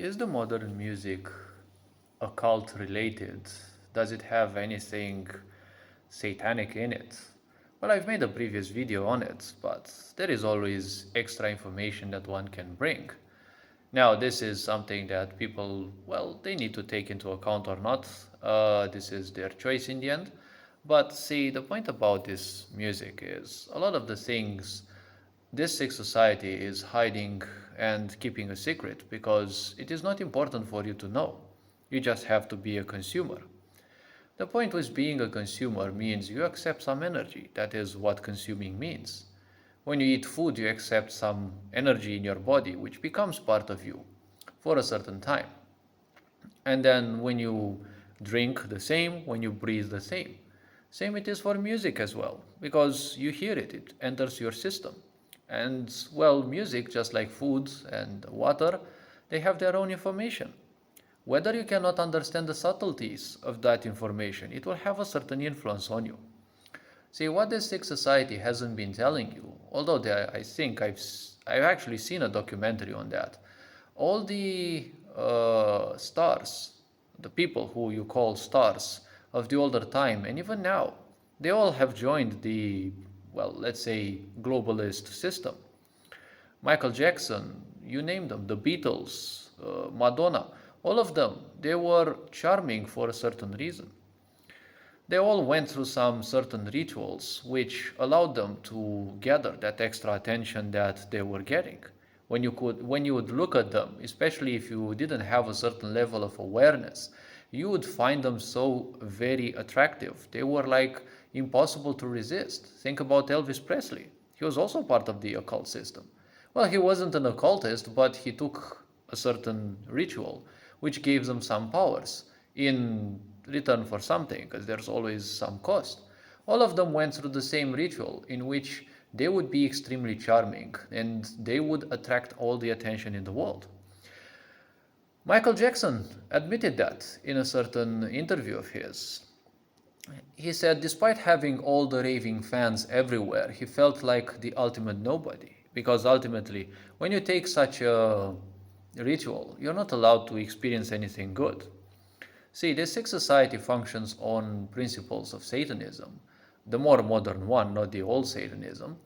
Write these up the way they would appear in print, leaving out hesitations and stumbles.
Is the modern music occult related? Does it have anything satanic in it? Well, I've made a previous video on it, but there is always extra information that one can bring. Now, this is something that people, well, they need to take into account or not. This is their choice in the end. But see, the point about this music is a lot of the things this sick society is hiding and keeping a secret because it is not important for you to know. You just have to be a consumer. The point with being a consumer means you accept some energy. That is what consuming means. When you eat food, you accept some energy in your body, which becomes part of you for a certain time. And then when you drink the same, when you breathe the same. Same it is for music as well, because you hear it, it enters your system. And well, music, just like food and water, they have their own information. Whether you cannot understand the subtleties of that information, it will have a certain influence on you. See, what this sick society hasn't been telling you, although I think I've actually seen a documentary on that. All the stars, the people who you call stars of the older time, and even now, they all have joined the, well, let's say, globalist system. Michael Jackson, you name them, the Beatles, Madonna, all of them, they were charming for a certain reason. They all went through some certain rituals which allowed them to gather that extra attention that they were getting. When you would look at them, especially if you didn't have a certain level of awareness, you would find them so very attractive. They were like impossible to resist. Think about Elvis Presley. He was also part of the occult system. Well, he wasn't an occultist, but he took a certain ritual which gave them some powers in return for something, because there's always some cost. All of them went through the same ritual in which they would be extremely charming and they would attract all the attention in the world. Michael Jackson admitted that in a certain interview of his. He said, despite having all the raving fans everywhere, he felt like the ultimate nobody. Because ultimately, when you take such a ritual, you're not allowed to experience anything good. See, this sick society functions on principles of Satanism, the more modern one, not the old Satanism,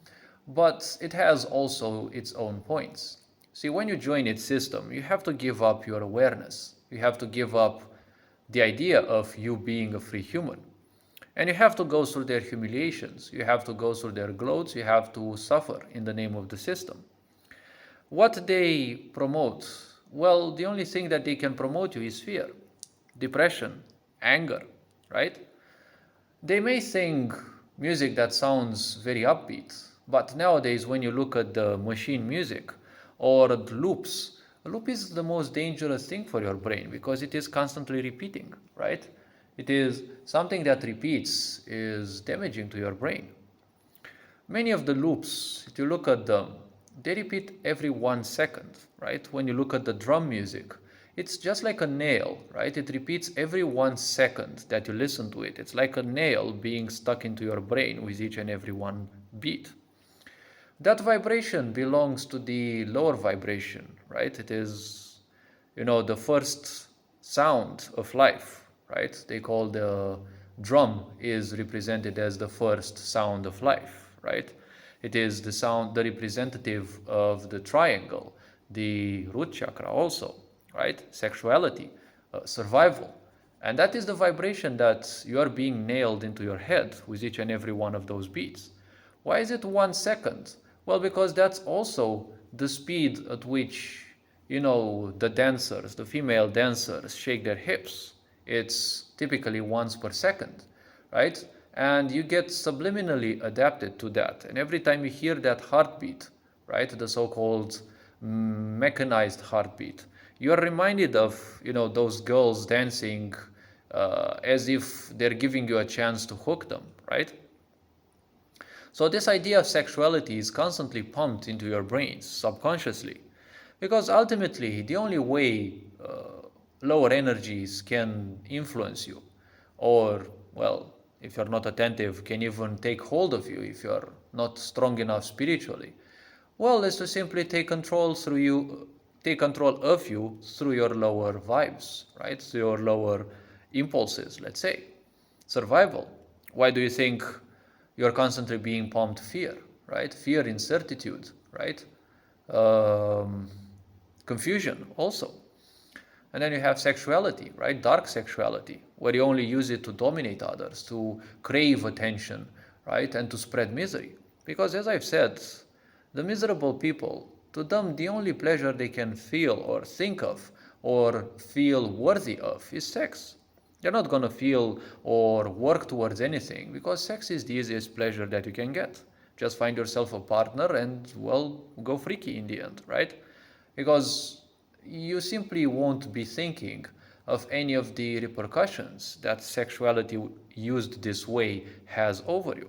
but it has also its own points. See, when you join its system, you have to give up your awareness. You have to give up the idea of you being a free human. And you have to go through their humiliations. You have to go through their gloats. You have to suffer in the name of the system. What they promote? Well, the only thing that they can promote you is fear, depression, anger, right? They may sing music that sounds very upbeat, but nowadays when you look at the machine music or the loops, a loop is the most dangerous thing for your brain because it is constantly repeating, right? It is something that repeats is damaging to your brain. Many of the loops, if you look at them, they repeat every 1 second, right? When you look at the drum music, it's just like a nail, right? It repeats every 1 second that you listen to it. It's like a nail being stuck into your brain with each and every one beat. That vibration belongs to the lower vibration, right? It is, the first sound of life, right? They call the drum is represented as the first sound of life, right? It is the sound, the representative of the triangle, the root chakra also, right? Sexuality, survival. And that is the vibration that you are being nailed into your head with each and every one of those beats. Why is it 1 second? Well, because that's also the speed at which, the dancers, the female dancers shake their hips. It's typically once per second, right? And you get subliminally adapted to that. And every time you hear that heartbeat, right, the so-called mechanized heartbeat, you are reminded of, those girls dancing as if they're giving you a chance to hook them, right? So this idea of sexuality is constantly pumped into your brains subconsciously, because ultimately the only way lower energies can influence you, or, well, if you're not attentive, can even take hold of you if you're not strong enough spiritually, well, is to simply take control through you, take control of you through your lower vibes, right? Through your lower impulses, let's say. Survival. Why do you think you're constantly being pumped fear, right? Fear, incertitude, right? Um, Confusion also. And then you have sexuality, right? Dark sexuality, where you only use it to dominate others, to crave attention, right? And to spread misery. Because as I've said, the miserable people, to them, the only pleasure they can feel or think of or feel worthy of is sex. They're not going to feel or work towards anything because sex is the easiest pleasure that you can get. Just find yourself a partner and, well, go freaky in the end, right? Because you simply won't be thinking of any of the repercussions that sexuality used this way has over you.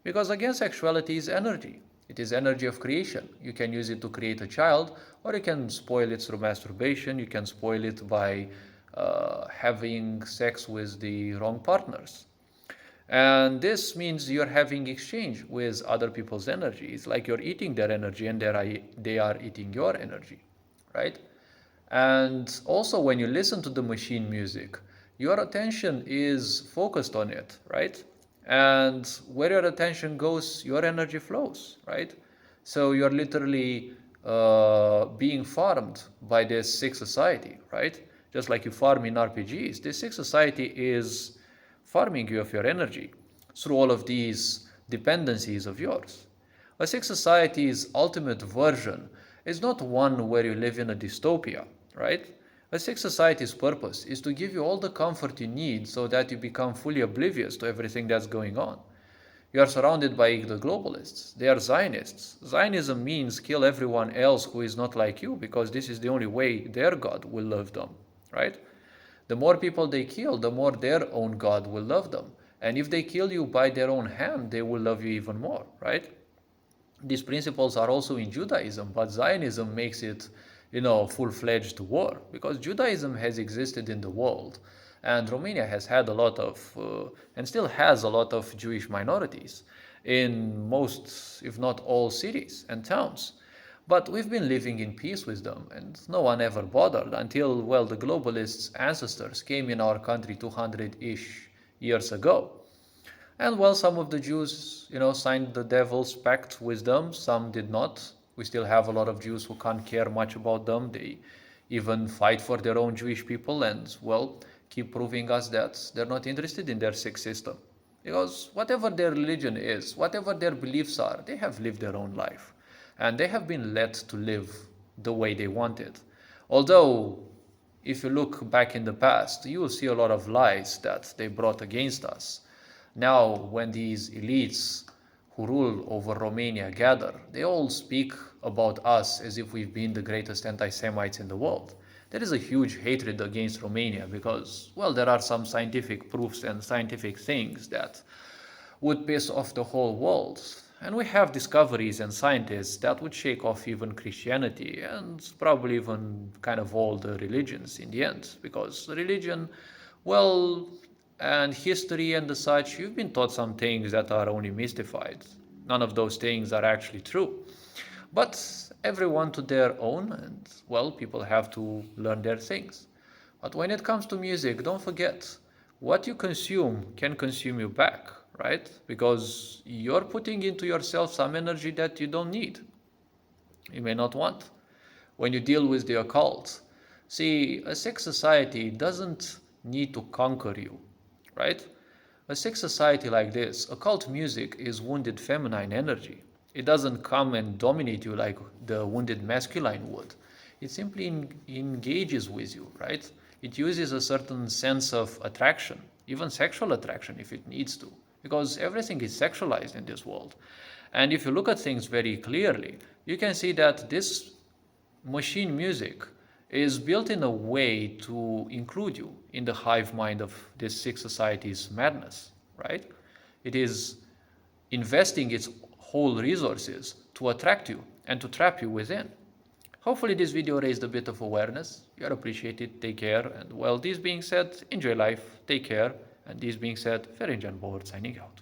Because again, sexuality is energy. It is energy of creation. You can use it to create a child, or you can spoil it through masturbation. You can spoil it by having sex with the wrong partners. And this means you're having exchange with other people's energy. It's like you're eating their energy and they are eating your energy, right? And also, when you listen to the machine music, your attention is focused on it, right? And where your attention goes, your energy flows, right? So you're literally being farmed by this sick society, right? Just like you farm in RPGs, this sick society is farming you of your energy through all of these dependencies of yours. A sick society's ultimate version is not one where you live in a dystopia, right? A sick society's purpose is to give you all the comfort you need so that you become fully oblivious to everything that's going on. You are surrounded by the globalists. They are Zionists. Zionism means kill everyone else who is not like you because this is the only way their God will love them, right? The more people they kill, the more their own God will love them. And if they kill you by their own hand, they will love you even more, right? These principles are also in Judaism, but Zionism makes it, full-fledged war because Judaism has existed in the world, and Romania has had a lot of, and still has a lot of Jewish minorities in most, if not all, cities and towns. But we've been living in peace with them, and no one ever bothered until, well, the globalists' ancestors came in our country 200-ish years ago. And well, some of the Jews, signed the devil's pact with them. Some did not. We still have a lot of Jews who can't care much about them. They even fight for their own Jewish people and, well, keep proving us that they're not interested in their sick system. Because whatever their religion is, whatever their beliefs are, they have lived their own life. And they have been let to live the way they wanted. Although, if you look back in the past, you will see a lot of lies that they brought against us. Now, when these elites who rule over Romania gather, they all speak about us as if we've been the greatest anti-Semites in the world. There is a huge hatred against Romania because, well, there are some scientific proofs and scientific things that would piss off the whole world. And we have discoveries and scientists that would shake off even Christianity and probably even kind of all the religions in the end. Because religion, well, and history and the such, you've been taught some things that are only mystified. None of those things are actually true. But everyone to their own, and well, people have to learn their things. But when it comes to music, don't forget, what you consume can consume you back, right? Because you're putting into yourself some energy that you don't need, you may not want. When you deal with the occult, see, a sick society doesn't need to conquer you, right? A sick society like this, occult music is wounded feminine energy. It doesn't come and dominate you like the wounded masculine would. It simply engages with you, right? It uses a certain sense of attraction, even sexual attraction if it needs to, because everything is sexualized in this world. And if you look at things very clearly, you can see that this machine music is built in a way to include you in the hive mind of this sick society's madness, right? It is investing its whole resources to attract you and to trap you within. Hopefully this video raised a bit of awareness. You are appreciated, take care, and well, this being said, enjoy life, take care, and this being said, Ferencan Board signing out.